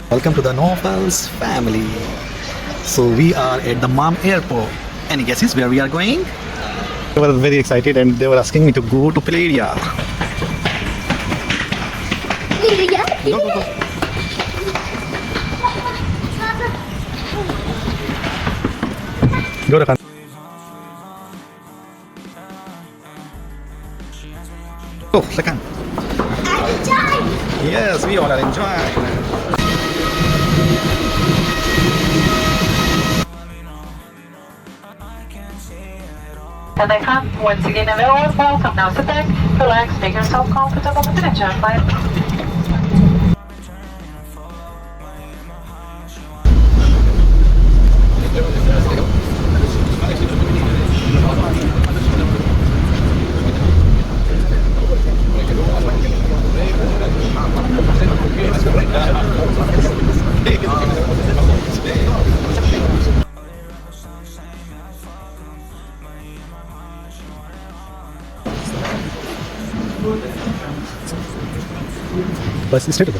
Welcome to the Novels family. So we are at the Mom Airport. Any guesses where we are going? They were very excited and they were asking me to go to play area. Go, go, go. Go, Rakan. Go, Rakan. Yes, we all are enjoying. And they come once again available. Welcome now. Sit back, relax, make yourself comfortable with the enjoy flight. बस start हो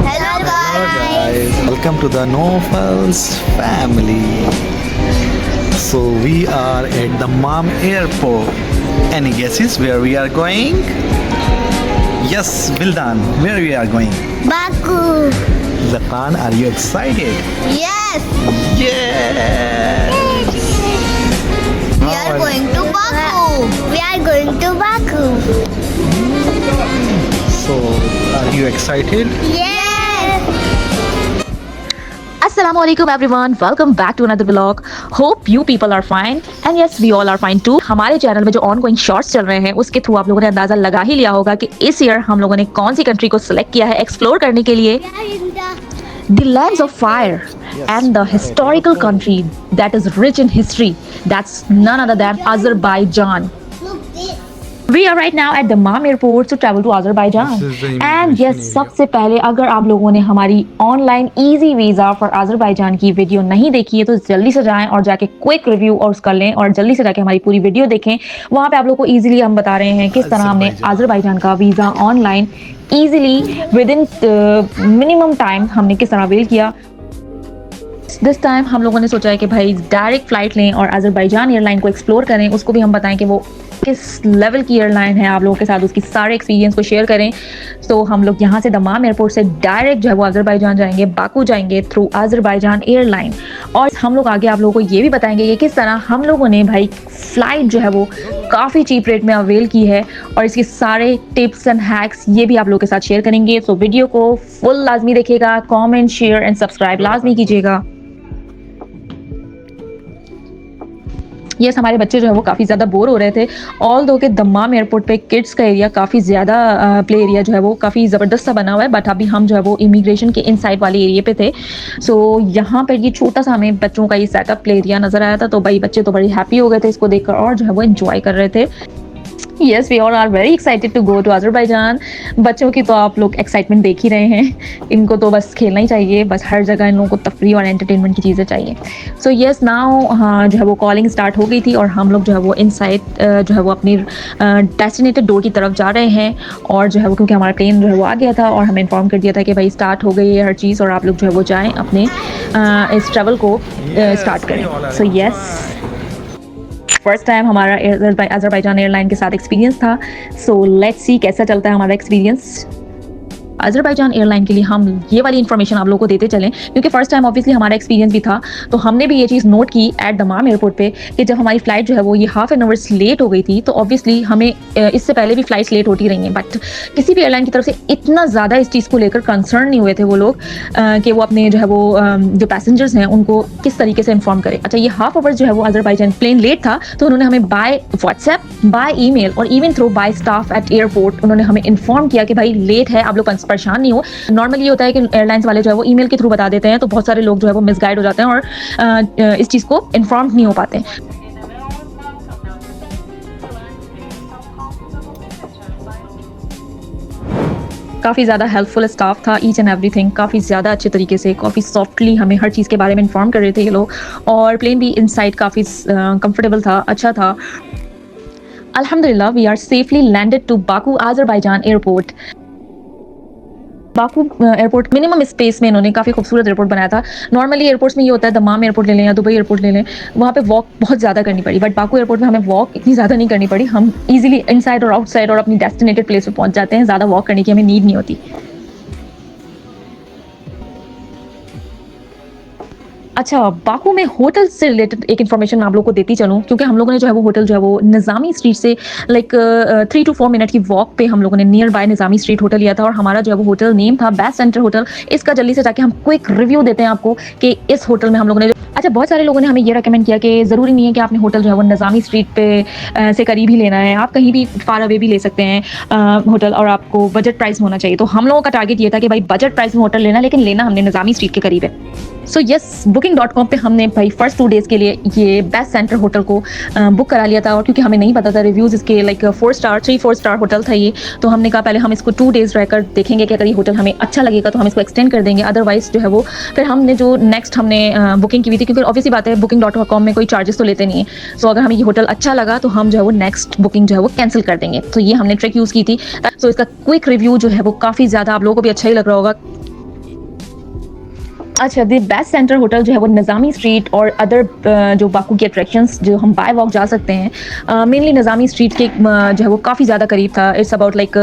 Hello guys. Welcome to the Novels family. So we are at the Mom Airport. Any guesses where we are going? Yes, Vildan, where we are going? Baku. Lakan, are you excited? Yes. Yeah! We are going to Baku. We are going to Baku. So, are you excited? Yes. Assalamualaikum everyone, welcome back to another vlog. Hope you people are fine and yes we all are fine too. हमारे channel में जो ongoing shorts चल रहे हैं उसके through आप लोगों ने अंदाजा लगा ही लिया होगा कि इस ईयर हम लोगों ने कौन सी कंट्री को सिलेक्ट किया है एक्सप्लोर करने के लिए. We are in the The lands of fire and the historical country that is rich in history. That's none other than Azerbaijan. look this. We are right now at the Mam airport to travel to Azerbaijan. This is the And immigration yes, area. सबसे पहले अगर आप लोगों ने हमारी online easy visa for Azerbaijan की video नहीं देखी है तो जल्दी से जाएं और जाके क्विक रिव्यू और कर लें और जल्दी से जाके हमारी पूरी वीडियो देखें. वहाँ पे आप लोगों को इजीली हम बता रहे हैं किस तरह हमने अज़रबैजान का visa online easily with in minimum time हमने किस तरह अवेल किया. दिस टाइम हम लोगों ने सोचा है कि भाई डायरेक्ट फ़्लाइट लें और अज़रबैजान एयरलाइन को एक्सप्लोर करें. उसको भी हम बताएं कि वो किस लेवल की एयरलाइन है, आप लोगों के साथ उसकी सारे एक्सपीरियंस को शेयर करें. तो हम लोग यहाँ से दमाम एयरपोर्ट से डायरेक्ट जो है वो अज़रबैजान जाएंगे, बाकू जाएंगे थ्रू अज़रबैजान एयरलाइन. और हम लोग आगे आप लोगों को ये भी बताएंगे कि किस तरह हम लोगों ने भाई फ़्लाइट जो है वो काफ़ी चीप रेट में अवेल की है और इसके सारे टिप्स एंड हैक्स ये भी आप लोगों के साथ शेयर करेंगे. तो वीडियो को फुल लाजमी देखिएगा, कॉमेंट शेयर एंड सब्सक्राइब लाजमी कीजिएगा. यस हमारे बच्चे जो है वो काफ़ी ज़्यादा बोर हो रहे थे. ऑल दो के दमाम एयरपोर्ट पे किड्स का एरिया काफ़ी ज़्यादा प्ले एरिया जो है वो काफ़ी ज़बरदस्त सा बना हुआ है. बट अभी हम जो है वो इमिग्रेशन के इनसाइड वाले एरिया पे थे. सो यहाँ पर ये छोटा सा हमें बच्चों का ये सेटअप प्ले एरिया नज़र आया था. तो भाई बच्चे तो बड़े हैप्पी हो गए थे इसको देखकर और जो है वो एंजॉय कर रहे थे. Yes, we all are very excited to go to Azerbaijan. बच्चों की तो आप लोग एक्साइटमेंट देख ही रहे हैं. इनको तो बस खेलना ही चाहिए, बस हर जगह इन लोगों को तफरी और एंटरटेनमेंट की चीज़ें चाहिए. सो येस नाउ हाँ जो है वो कॉलिंग स्टार्ट हो गई थी और हम लोग जो है वो इनसाइड जो है वो अपनी डेस्टिनेटेड डोर की तरफ जा रहे हैं. और जो है वो क्योंकि हमारा प्लेन जो है वो आ गया था और हमें इन्फॉर्म कर दिया था कि भाई स्टार्ट हो गई है हर चीज़ और आप लोग जो है वो जाएँ अपने इस ट्रैवल को स्टार्ट करें. सो येस फर्स्ट टाइम हमारा अज़रबैजान एयरलाइन के साथ एक्सपीरियंस था. सो लेट्स सी कैसा चलता है हमारा एक्सपीरियंस. अज़रबैजान एयरलाइन के लिए हम ये वाली इन्फॉर्मेशन आप लोगों को देते चलें क्योंकि फ़र्स्ट टाइम ऑब्वियसली हमारा एक्सपीरियंस भी था. तो हमने भी ये चीज़ नोट की एट दमाम एयरपोर्ट पे कि जब हमारी फ़्लाइट जो है वो ये हाफ एन आवर्स लेट हो गई थी. तो ऑब्वियसली हमें इससे पहले भी फ़्लाइट्स लेट होती रही हैं बट किसी भी एयरलाइन की तरफ से इतना ज़्यादा इस चीज़ को लेकर कंसर्न नहीं हुए थे वो लोग कि वो अपने जो है वो जो पैसेंजर्स हैं उनको किस तरीके से इन्फॉर्म करें. अच्छा ये हाफ आवर्स जो है वो अज़रबैजान प्लेन लेट था तो उन्होंने हमें बाय व्हाट्सएप, बाय ईमेल और even through bye staff at airport उन्होंने हमें इन्फॉर्म किया कि भाई लेट है, आप लोग परेशान नहीं हो. नॉर्मली ये होता है कि एयरलाइंस वाले जो है वो ईमेल के थ्रू बता देते हैं तो बहुत सारे लोग जो है वो मिसगाइड हो जाते हैं और इस चीज़ को इन्फॉर्म नहीं हो पाते हैं. काफ़ी ज़्यादा हेल्पफुल स्टाफ था, ईच एंड एवरीथिंग काफ़ी ज़्यादा अच्छे तरीके से, काफ़ी सॉफ्टली हमें हर चीज़ के बारे में इन्फॉर्म कर रहे थे ये लोग। और प्लेन भी इनसाइड काफ़ी कंफर्टेबल था, अच्छा था। अल्हम्दुलिल्लाह we are safely landed to Baku Azerbaijan airport. Baku airport minimum space में इन्होंने काफ़ी खूबसूरत एयरपोर्ट बनाया था। नॉर्मली एयरपोर्ट्स में ये होता है, दमाम एयरपोर्ट ले लें या दुबई एयरपोर्ट ले लें, वहाँ पे वॉक बहुत ज़्यादा करनी पड़ी, बट बाकू एयरपोर्ट में हमें वॉक इतनी ज़्यादा नहीं करनी पड़ी। हम इजीली इनसाइड और आउटसाइड और अपनी डेस्टिनेटेड प्लेस पे पहुँच जाते हैं, ज़्यादा वॉक करने की हमें नीड नहीं होती। अच्छा, बाकू में होटल से रिलेटेड एक इन्फॉर्मेशन मैं आप लोगों को देती चलूँ, क्योंकि हम लोगों ने जो है वो होटल जो है वो निज़ामी स्ट्रीट से लाइक 3 to 4 मिनट की वॉक पे हम लोगों ने near by Nizami street hotel लिया था, और हमारा जो है वो होटल नेम था बेस्ट सेंटर होटल। इसका जल्दी से जाके हम क्विक रिव्यू देते हैं आपको कि इस होटल में हम लोगों ने अच्छा, बहुत सारे लोगों ने हमें ये रेकमेंड किया कि ज़रूरी नहीं है कि आपने होटल जो है वो निज़ामी स्ट्रीट पे से करीब ही लेना है, आप कहीं भी फार अवे भी ले सकते हैं होटल, और आपको बजट प्राइस में होना चाहिए। तो हम लोगों का टारगेट ये था कि भाई बजट प्राइस में होटल लेना, लेकिन लेना हमने निज़ामी स्ट्रीट के करीब है। सो यस, booking.com पे हमने भाई फर्स्ट 2 डेज़ के लिए ये बेस्ट सेंटर होटल को बुक करा लिया था, और क्योंकि हमें नहीं पता था रिव्यूज़ इसके लाइक 4 स्टार होटल था ये, तो हमने कहा पहले हम इसको 2 डेज़ रहकर देखेंगे कि अगर ये होटल हमें अच्छा लगेगा तो हम इसको एक्सटेंड कर देंगे, अदरवाइज़ जो है वो फिर हमने जो नेक्स्ट हमने बुकिंग की हुई थी, क्योंकि ऑब्वियसली बात है booking.com में कोई चार्जेस तो लेते नहीं है। सो अगर हमें ये होटल अच्छा लगा तो हम जो है वो नेक्स्ट बुकिंग जो है वो कैंसिल कर देंगे। तो ये हमने ट्रिक यूज़ की थी। सो इसका क्विक रिव्यू जो है वो काफ़ी ज़्यादा आप लोगों को भी अच्छा ही लग रहा होगा। अच्छा, द बेस्ट सेंटर होटल जो है वो निज़ामी स्ट्रीट और अदर जो बाकू की अट्रैक्शंस जो हम बाय वॉक जा सकते हैं, मेनली निज़ामी स्ट्रीट के जो है वो काफ़ी ज़्यादा करीब था। It's about like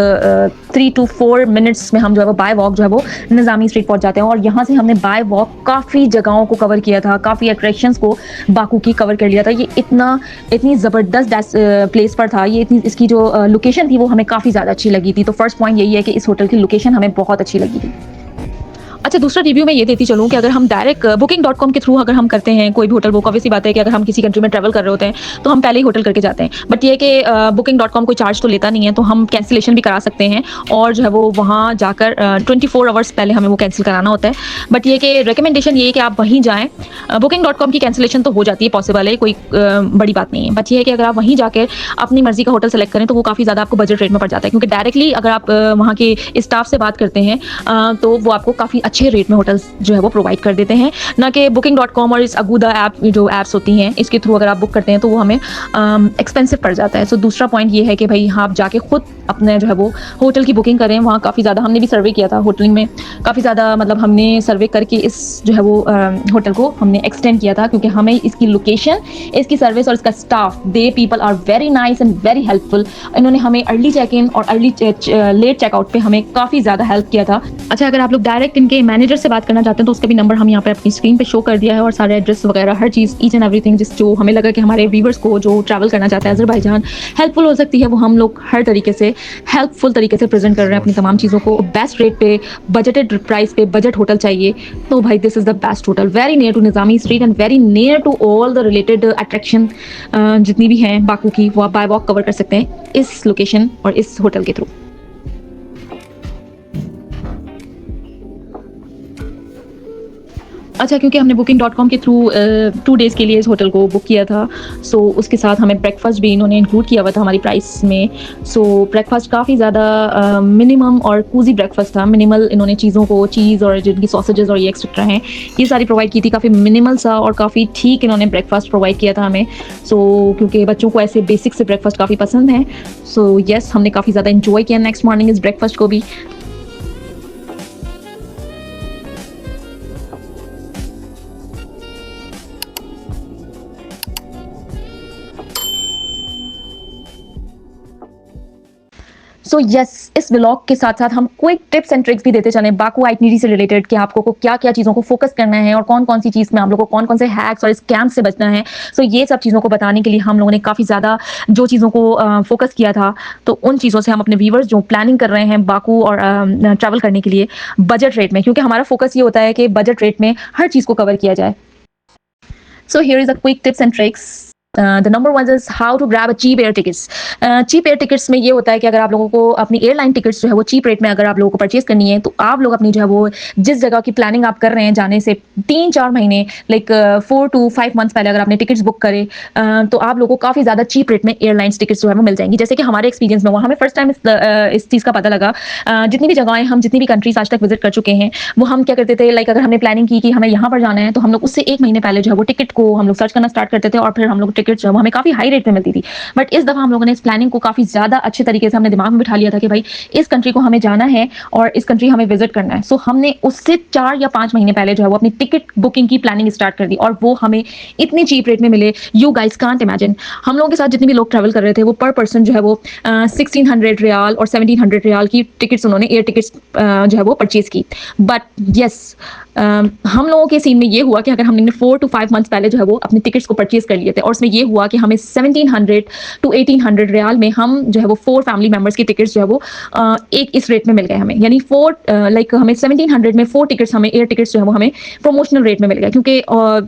3 to 4 minutes में हम जो है वो बाय वॉक जो है वो निज़ामी स्ट्रीट पहुंच जाते हैं, और यहाँ से हमने बाय वॉक काफ़ी जगहों को कवर किया था, काफ़ी अट्रैक्शंस को बाकू की कवर कर लिया था। ये इतनी ज़बरदस्त प्लेस पर था, ये इतनी इसकी जो लोकेशन थी वो हमें काफ़ी ज़्यादा अच्छी लगी थी। तो फर्स्ट पॉइंट यही है कि इस होटल की लोकेशन हमें बहुत अच्छी लगी थी। अच्छा, दूसरा रिव्यू मैं ये देती चलूँ कि अगर हम डायरेक्ट booking.com के थ्रू अगर हम करते हैं कोई भी होटल बुक, ऑब्वियसली बात है कि अगर हम किसी कंट्री में ट्रैवल कर रहे होते हैं तो हम पहले ही होटल करके जाते हैं, बट ये है कि booking.com कोई चार्ज तो लेता नहीं है, तो हम कैंसिलेशन भी करा सकते हैं, और जो है वो वहाँ जाकर 24 आवर्स पहले हमें वो कैंसिल कराना होता है। बट ये कि रिकमेंडेशन ये है कि आप वहीं जाएँ। booking.com की कैंसिलेशन तो हो जाती है, पॉसिबल है, कोई बड़ी बात नहीं है, बट ये है कि अगर आप वहीं जाकर अपनी मर्जी का होटल सेलेक्ट करें तो वो काफ़ी ज़्यादा आपको बजट रेट में पड़ जाता है, क्योंकि डायरेक्टली अगर आप वहाँ के स्टाफ से बात करते हैं तो वो आपको काफ़ी अच्छे रेट में होटल्स जो है वो प्रोवाइड कर देते हैं, ना कि booking.com और इस अगूदा ऐप जो ऐप्स होती हैं इसके थ्रू अगर आप बुक करते हैं तो वो हमें एक्सपेंसिव पड़ जाता है। सो दूसरा पॉइंट ये है कि भाई आप जाके खुद अपने जो है वो होटल की बुकिंग करें। वहाँ काफ़ी ज़्यादा हमने भी सर्वे किया था होटलिंग में, काफ़ी ज़्यादा मतलब हमने सर्वे करके इस जो है वो होटल को हमने एक्सटेंड किया था, क्योंकि हमें इसकी लोकेशन, इसकी सर्विस और इसका staff, they people are very nice and very helpful. इन्होंने हमें अर्ली चेक इन और अर्ली लेट चेकआउट पे हमें काफ़ी ज़्यादा हेल्प किया था। अच्छा, अगर आप लोग डायरेक्ट इनके मैनेजर से बात करना चाहते हैं तो उसका भी नंबर हम यहाँ पे अपनी स्क्रीन पे शो कर दिया है, और सारे एड्रेस वगैरह हर चीज़ ईच एंड एवरीथिंग जो हमें लगा कि हमारे व्यूवर्स को जो ट्रैवल करना चाहता है अज़रबैजान हेल्पफुल हो सकती है, वो हम लोग हर तरीके से हेल्पफुल तरीके से प्रेजेंट कर रहे हैं अपनी तमाम चीज़ों को। बेस्ट रेट पे, बजटेड प्राइस पे, बजट होटल चाहिए तो भाई this is the best hotel, very near to Nizami Street and very near to all the related attraction जितनी भी हैं बाकू की, वो आप बाय वॉक कवर कर सकते हैं इस लोकेशन और इस होटल के थ्रू। अच्छा, क्योंकि हमने booking.com के थ्रू 2 डेज़ के लिए इस होटल को बुक किया था, सो उसके साथ हमें ब्रेकफास्ट भी इन्होंने इंक्लूड किया हुआ था हमारी प्राइस में। सो ब्रेकफास्ट काफ़ी ज़्यादा मिनिमम और कूजी ब्रेकफास्ट था, मिनिमल इन्होंने चीज़ों को, चीज़ और जिनकी सॉसेजेस और ये एक्सेट्रा हैं ये सारी प्रोवाइड की थी, काफ़ी मिनिमल सा और काफ़ी ठीक इन्होंने ब्रेकफास्ट प्रोवाइड किया था हमें। सो क्योंकि बच्चों को ऐसे बेसिक से ब्रेकफास्ट काफ़ी पसंद है, सो येस हमने काफ़ी ज़्यादा इंजॉय किया नेक्स्ट मॉर्निंग इस ब्रेकफास्ट को भी। सो यस, इस व्लॉग के साथ साथ हम क्विक टिप्स एंड ट्रिक्स भी देते चलें बाकू आइटनरी से रिलेटेड कि आपको को क्या क्या चीज़ों को फोकस करना है और कौन कौन सी चीज़ में आप लोगों को कौन कौन से हैक्स और स्कैम्स से बचना है। सो ये सब चीज़ों को बताने के लिए हम लोगों ने काफ़ी ज़्यादा जो चीज़ों को फोकस किया था, तो उन चीज़ों से हम अपने व्यूवर्स जो प्लानिंग कर रहे हैं बाकू और ट्रैवल करने के लिए बजट रेट में, क्योंकि हमारा फोकस ये होता है कि बजट रेट में हर चीज़ को कवर किया जाए। So here is a quick tips and tricks the number one is how to grab a cheap air tickets. Cheap air tickets में ये होता है कि अगर आप लोगों को अपनी एयरलाइन टिकट्स जो है वो चीप रेट में अगर आप लोगों को परचेज करनी है, तो आप लोग अपनी जो है वो जिस जगह की प्लानिंग आप कर रहे हैं जाने से 3-4 महीने लाइक 4 to 5 मंथ्स पहले अगर आपने टिकट्स बुक करे, तो आप लोगों को काफ़ी ज़्यादा चीप रेट में एयरलाइंस टिकट्स जो है वो मिल जाएंगी। जैसे कि हमारे एक्सपीरियंस में हुआ, हमें फर्स्ट टाइम इस चीज़ का पता लगा। जितनी भी जगहें हम जितनी भी कंट्रीज आज तक विजिट कर चुके हैं, वो हम क्या करते थे, लाइक अगर हमने प्लानिंग की कि हमें यहाँ पर जाना है, तो हम लोग उससे 1 महीने पहले जो है वो टिकट को हम लोग सर्च करना स्टार्ट करते थे और फिर हम लोग टिकट जो है वो हमें काफ़ी हाई रेट में मिलती थी। बट इस दफ़ा हम लोगों ने इस प्लानिंग को काफ़ी ज़्यादा अच्छे तरीके से हमने दिमाग में बिठा लिया था कि भाई इस कंट्री को हमें जाना है और इस कंट्री हमें विजिट करना है। सो हमने उससे 4 या 5 महीने पहले जो है वो अपनी टिकट बुकिंग की प्लानिंग स्टार्ट कर दी और वो हमें इतनी चीप रेट में मिले, यू गाइस कांट इमेजिन। हम लोगों के साथ जितने भी लोग ट्रैवल कर रहे थे, वो पर पर्सन जो है वो 1600 रियाल और 1700 रियाल की टिकट्स उन्होंने एयर टिकट्स जो है वो परचेज की। बट यस, हम लोगों के सीन में ये हुआ कि अगर हमने 4 to 5 मंथ्स पहले जो है वो अपनी टिकट्स को परचेज कर लिए थे, और उसमें ये हुआ कि हमें 1700 to 1800 रियाल में हम जो है वो 4 फैमिली मेंबर्स की टिकट्स जो है वो एक इस रेट में मिल गए हमें। यानी 4 लाइक हमें 1700 में 4 टिकट्स, हमें एयर टिकट्स जो है वो हमें प्रमोशनल रेट में मिल गए, क्योंकि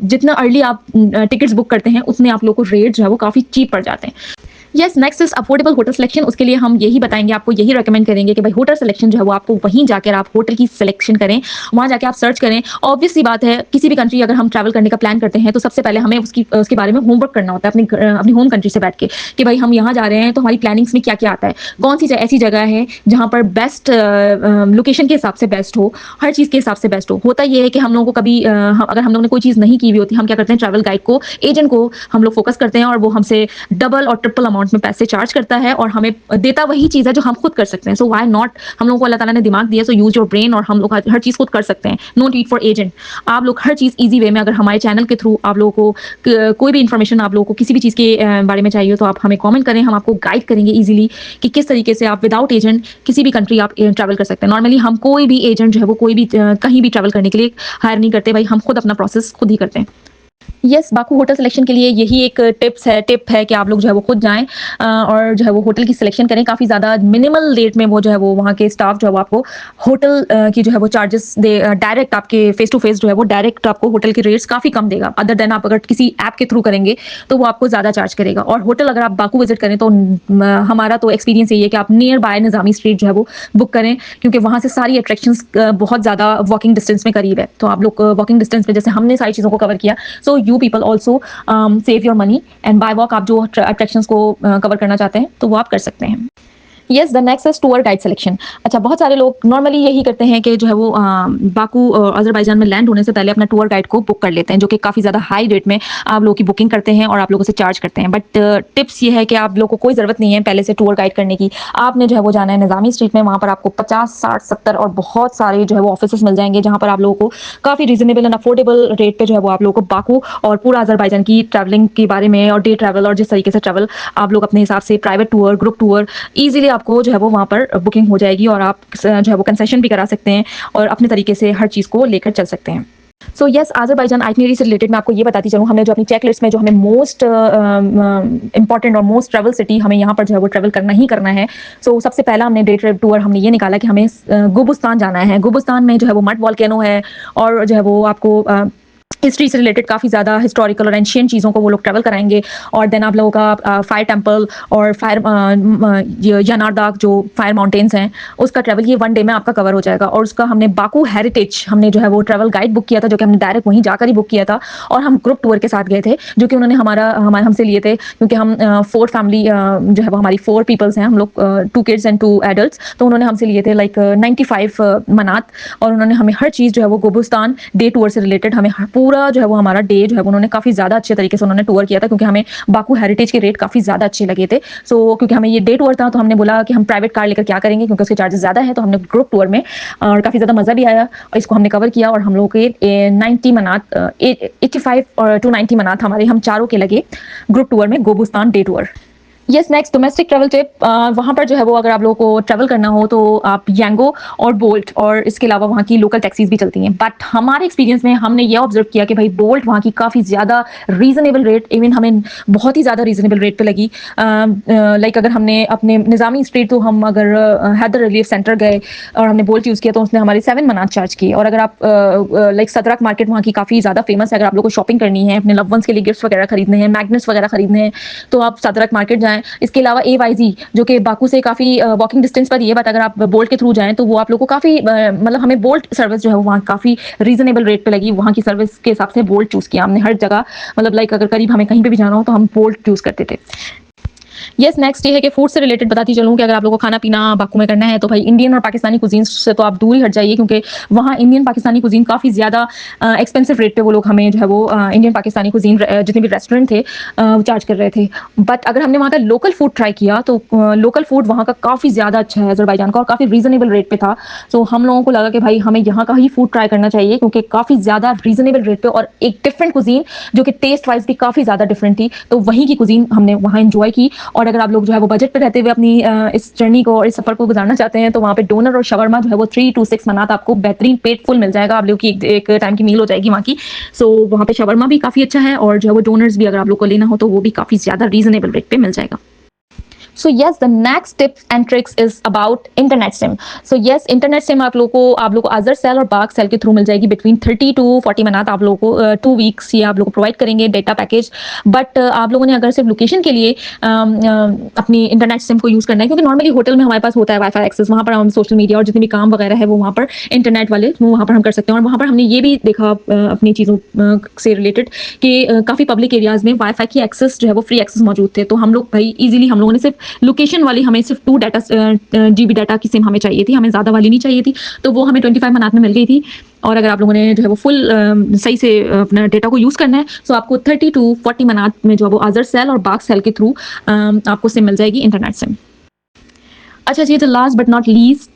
जितना अर्ली आप टिकट्स बुक करते हैं उतने आप लोगों को रेट जो है वो काफ़ी चीप पड़ जाते हैं। Yes, next is affordable hotel selection. उसके लिए हम यही बताएंगे, आपको यही रेकमेंड करेंगे कि भाई होटल सिलेक्शन जो है वो आपको वहीं जाकर आप होटल की सिलेक्शन करें, वहाँ जाके आप सर्च करें। ऑब्वियस सी बात है, किसी भी कंट्री अगर हम ट्रैवल करने का प्लान करते हैं तो सबसे पहले हमें उसके बारे में होमवर्क करना होता है अपनी होम कंट्री से बैठ के कि भाई हम यहाँ जा रहे हैं तो हमारी प्लानिंग्स में क्या क्या आता है, कौन सी ऐसी जगह है जहाँ पर बेस्ट लोकेशन के हिसाब से बेस्ट हो, हर चीज़ के हिसाब से बेस्ट हो। होता ये है कि हम लोगों को कभी अगर हम लोगों ने कोई चीज़ नहीं की हुई होती, हम क्या करते हैं, ट्रैवल गाइड को, एजेंट को हम लोग फोकस करते हैं और वो हमसे डबल और ट्रिपल अमाउंट में पैसे चार्ज करता है और हमें देता वही चीज़ है जो हम खुद कर सकते हैं। सो व्हाई नॉट, हम लोगों को अल्लाह ताला ने दिमाग दिया, सो यूज योर ब्रेन और हम लोग हर चीज़ खुद कर सकते हैं। No need for agent. आप लोग हर चीज़ ईजी वे में, अगर हमारे चैनल के थ्रू आप लोगों को कोई भी इन्फॉर्मेशन आप लोगों को किसी भी चीज़ के बारे में चाहिए तो आप हमें कॉमेंट करें, हम आपको गाइड करेंगे ईजिली कि किस तरीके से आप विदाउट एजेंट किसी भी कंट्री आप ट्रैवल कर सकते हैं। नॉर्मली हम कोई भी एजेंट जो है वो कोई भी कहीं भी ट्रैवल करने के लिए हायर नहीं करते, भाई हम खुद अपना प्रोसेस खुद ही करते हैं। यस, बाकू होटल सिलेक्शन के लिए यही एक टिप है कि आप लोग जो है वो खुद जाएं और जो है वो होटल की सिलेक्शन करें। काफ़ी ज़्यादा मिनिमल रेट में वो जो है वो वहाँ के स्टाफ जो है वो आपको होटल की जो है वो चार्जेस डायरेक्ट आपके फेस टू फेस जो है वो डायरेक्ट आपको होटल के रेट्स काफ़ी कम देगा। अदर देन आप अगर किसी ऐप के थ्रू करेंगे तो वो आपको ज़्यादा चार्ज करेगा। और होटल अगर आप बाकू विजिट करें तो हमारा तो एक्सपीरियंस यही है कि आप नियर बाय निज़ामी स्ट्रीट जो है वो बुक करें, क्योंकि वहाँ से सारी अट्रैक्शंस बहुत ज़्यादा वॉकिंग डिस्टेंस में करीब है। तो आप लोग वॉकिंग डिस्टेंस में जैसे हमने सारी चीज़ों को कवर किया, so you people also save your money and bye walk आप जो अट्रैक्शंस को कवर करना चाहते हैं तो वो आप कर सकते हैं। Yes, the next is tour guide selection. अच्छा, बहुत सारे लोग नॉर्मली यही करते हैं कि जो है वो बाकू अजरबैजान में लैंड होने से पहले अपना टूर गाइड को बुक कर लेते हैं, जो कि काफ़ी ज़्यादा हाई रेट में आप लोगों की बुकिंग करते हैं और आप लोगों से चार्ज करते हैं। बट टिप्स ये है कि आप लोगों को कोई ज़रूरत नहीं है पहले से टूर गाइड करने की। आपने जो है वो जाना है निज़ामी स्ट्रीट में, वहाँ पर आपको 50, 60, 70 और बहुत सारे जो है वो ऑफिस मिल जाएंगे, जहाँ पर आप लोगों को काफ़ी रीजनेबल एंड अफोर्डेबल रेट पर जो है वो आप लोगों को बाकू और पूरा अजरबैजान की ट्रैवलिंग के बारे में और डे ट्रैवल और जिस तरीके से ट्रैवल आप लोग अपने हिसाब से private tour, group tour, easily आपको जो है वो वहाँ पर बुकिंग हो जाएगी और आप जो है वो कंसेशन भी करा सकते हैं और अपने तरीके से हर चीज़ को लेकर चल सकते हैं। सो यस, अजरबैजान आइटनरी से रिलेटेड मैं आपको ये बताती चलूँ, हमने जो अपनी चेक लिस्ट में जो हमें मोस्ट इंपॉर्टेंट और मोस्ट ट्रैवल सिटी हमें यहाँ पर जो है वो ट्रैवल करना ही करना है। सो सबसे पहला हमने डे ट्रिप टूर हमने ये निकाला कि हमें गुबुस्तान जाना है। गुबुस्तान में जो है वो मड वॉल्केनो है और जो है वो आपको हिस्ट्री से रिलेटेड काफ़ी ज़्यादा हिस्टोरिकल और एंशियंट चीज़ों को वो लोग ट्रैवल कराएंगे। और देन आप लोगों का फायर टेम्पल और फायर यानारदाग जो फायर माउंटेन्स हैं उसका ट्रैवल ये 1 डे में आपका कवर हो जाएगा। और उसका हमने बाकू हेरिटेज हमने जो है वो ट्रैवल गाइड बुक किया था, जो कि हमने डायरेक्ट वहीं जाकर ही बुक किया था और हम ग्रुप टूर के साथ गए थे, जो कि उन्होंने हमारे हमसे लिए थे, क्योंकि हम 4 फैमिली जो है वो हमारी 4 पीपल्स हैं, हम लोग 2 किड्स एंड 2 एडल्ट्स। तो उन्होंने हमसे लिए थे लाइक 95 मनात और उन्होंने हमें हर चीज़ जो है वो गुबुस्तान डे टूर से रिलेटेड हमें पूरा जो है वो हमारा डे जो है उन्होंने काफ़ी ज़्यादा अच्छे तरीके से उन्होंने टूर किया था, क्योंकि हमें बाकू हेरिटेज के रेट काफ़ी ज़्यादा अच्छे लगे थे। सो क्योंकि हमें ये डे टूर था तो हमने बोला कि हम प्राइवेट कार लेकर क्या करेंगे, क्योंकि उसके चार्जेस ज़्यादा है। तो हमने ग्रुप टूर में और काफ़ी ज़्यादा मज़ा भी आया और इसको हमने कवर किया और हम लोग के 90 मनात 85 और 290 मनात हमारे हम चारों के लगे ग्रुप टूर में Gobustan day tour. Yes, next domestic travel tip, वहाँ पर जो है वो अगर आप लोगों को ट्रैवल करना हो तो आप यांगो और बोल्ट और इसके अलावा वहाँ की लोकल टैक्सीज भी चलती हैं। बट हमारे एक्सपीरियंस में हमने ये ऑब्जर्व किया कि भाई बोल्ट वहाँ की काफ़ी ज़्यादा रीज़नेबल रेट, इवन हमें बहुत ही ज़्यादा रीज़नेबल रेट पे लगी। लाइक अगर हमने अपने निज़ामी स्ट्रीट तो हम अगर हैदर रिलीफ सेंटर गए और हमने बोल्ट यूज़ किया तो उसने हमारे 7 मनात चार्ज किए। और अगर आप लाइक सदरक मार्केट वहाँ की काफ़ी ज़्यादा फेमस है, अगर आप लोग को शॉपिंग करनी है, अपने लव वंस के लिए गिफ्ट्स वगैरह खरीदने हैं, मैग्नेट्स वगैरह खरीदने हैं, तो आप सदरक मार्केट जाएं। इसके अलावा AYZ जो कि बाकू से काफ़ी वॉकिंग डिस्टेंस पर ही है, बट अगर आप बोल्ट के थ्रू जाएं तो वो आप लोग को काफ़ी मतलब हमें बोल्ट सर्विस जो है वहाँ काफ़ी रीजनेबल रेट पे लगी। वहाँ की सर्विस के हिसाब से बोल्ट चूज़ किया हमने हर जगह, मतलब लाइक अगर करीब हमें कहीं पे भी जाना हो तो हम बोल्ट चूज़ करते थे। यस, नेक्स्ट ये है कि फूड से रिलेटेड बताती चलूँ कि अगर आप लोगों को खाना पीना बाकू में करना है तो भाई इंडियन और पाकिस्तानी कुजीन से तो आप दूर ही हट जाइए, क्योंकि वहाँ इंडियन पाकिस्तानी कुजीन काफ़ी ज़्यादा एक्सपेंसिव रेट पे वो लोग हमें जो है वो इंडियन पाकिस्तानी कुजीन जितने भी रेस्टोरेंट थे चार्ज कर रहे थे। बट अगर हमने वहाँ का लोकल फूड ट्राई किया तो लोकल फूड वहाँ का काफ़ी ज़्यादा अच्छा है अज़रबैजान का, और काफ़ी रीज़नेबल रेट पे था। तो हम लोगों को लगा कि भाई हमें यहाँ का ही फूड ट्राई करना चाहिए, क्योंकि काफ़ी ज़्यादा रीज़नेबल रेट पे और एक डिफरेंट कुजीन जो कि टेस्ट वाइज भी काफ़ी ज़्यादा डिफरेंट थी, तो वहीं की कुजीन हमने वहाँ इंजॉय की। और अगर आप लोग जो है वो बजट पे रहते हुए अपनी इस जर्नी को और इस सफर को गुजारना चाहते हैं तो वहाँ पे डोनर और शवरमा जो है वो 3 to 6 मनात आपको बेहतरीन पेट फुल मिल जाएगा। आप लोग की एक टाइम की मील हो जाएगी वहाँ की। सो वहाँ पे शवरमा भी काफ़ी अच्छा है, और जो है वो डोनर्स भी अगर आप लोग को लेना हो तो वो भी काफ़ी ज़्यादा रीजनेबल रेट पे मिल जाएगा। So yes, the next tips and tricks is about internet SIM. So yes, internet SIM आप लोग को अजर सेल और बाग सेल के थ्रू मिल जाएगी बिटवीन 30 to 40 मनात। आप लोगों को 2 वीक्स ये आप लोग को प्रोवाइड करेंगे डेटा पैकेज। बट आप लोगों ने अगर सिर्फ लोकेशन के लिए अपनी इंटरनेट सिम को यूज़ करना है, क्योंकि नॉर्मली होटल में हमारे पास होता है वाईफाई एक्सेस, वहाँ पर हम सोशल मीडिया और जितने भी काम वगैरह है वो वहाँ पर इंटरनेट वाले वो वहाँ पर हम कर सकते हैं। और वहाँ पर हमने ये भी देखा अपनी चीज़ों से रिलेटेड कि काफ़ी पब्लिक एरियाज़ में वाईफाई की एक्सेस जो है वो फ्री एक्सेस मौजूद थे। तो हम लोग भाई ईजिली हम लोगों ने सिर्फ लोकेशन वाली, हमें सिर्फ 2 GB डाटा की सिम हमें चाहिए थी, हमें ज़्यादा वाली नहीं चाहिए थी, तो वो हमें 25 मनात में मिल गई थी। और अगर आप लोगों ने जो है वो फुल सही से अपना डेटा को यूज़ करना है तो आपको 30 to 40 मनात में जो है वो अजर सेल और बाग सेल के थ्रू आपको सिम मिल जाएगी, इंटरनेट सिम। अच्छा जी, तो last but not least,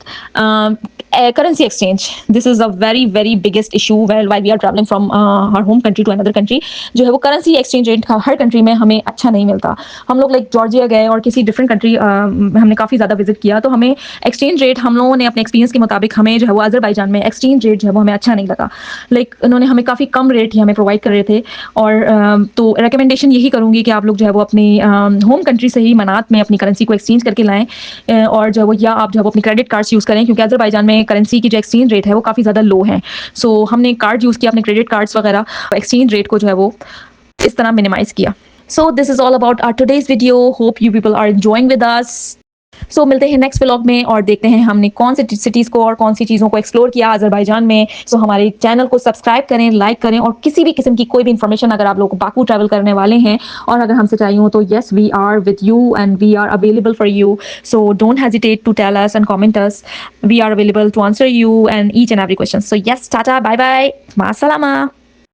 currency exchange. This is a very biggest issue while we are traveling from our home country to another country. जो है वो currency exchange rate हर country में हमें अच्छा नहीं मिलता। हम लोग लाइक जॉर्जिया गए और किसी डिफरेंट कंट्री हमने काफ़ी ज़्यादा विजिट किया, तो हमें एक्सचेंज रेट हम लोगों ने अपने एक्सपीरियंस के मुताबिक हमें जो है वो अज़रबैजान में एक्सचेंज रेट जो है वो हमें अच्छा नहीं लगा। लाइक उन्होंने हमें काफ़ी कम रेट ही हमें प्रोवाइड कर रहे थे। और तो रिकमेंडेशन यही करूँगी कि आप लोग जो है वो अपनी होम कंट्री से ही मनात में अपनी करेंसी को एक्सचेंज करके लाएँ, और जो है वो या आप जो है वो अपनी क्रेडिट कार्ड्स यूज़ करें, क्योंकि अज़रबैजान में करेंसी की जो एक्सचेंज रेट है वो काफ़ी ज़्यादा लो है। सो हमने कार्ड यूज़ किया, अपने क्रेडिट कार्ड्स वगैरह, एक्सचेंज रेट को जो है वो इस तरह मिनिमाइज़ किया। So this is all about our today's video. Hope you people are enjoying with us. So मिलते हैं नेक्स्ट व्लॉग में और देखते हैं हमने कौन सी सिटीज़ को और कौन सी चीज़ों को एक्सप्लोर किया अज़रबैजान में। सो हमारे चैनल को सब्सक्राइब करें, लाइक करें, और किसी भी किस्म की कोई भी इन्फॉर्मेशन अगर आप लोग को बाकू ट्रैवल करने वाले हैं और अगर हमसे चाहिए हो तो yes, we are with you and we are available for you. So don't hesitate to tell us and comment us. We are available to answer you and each and every question. So yes, tata, bye bye, मा सलामा।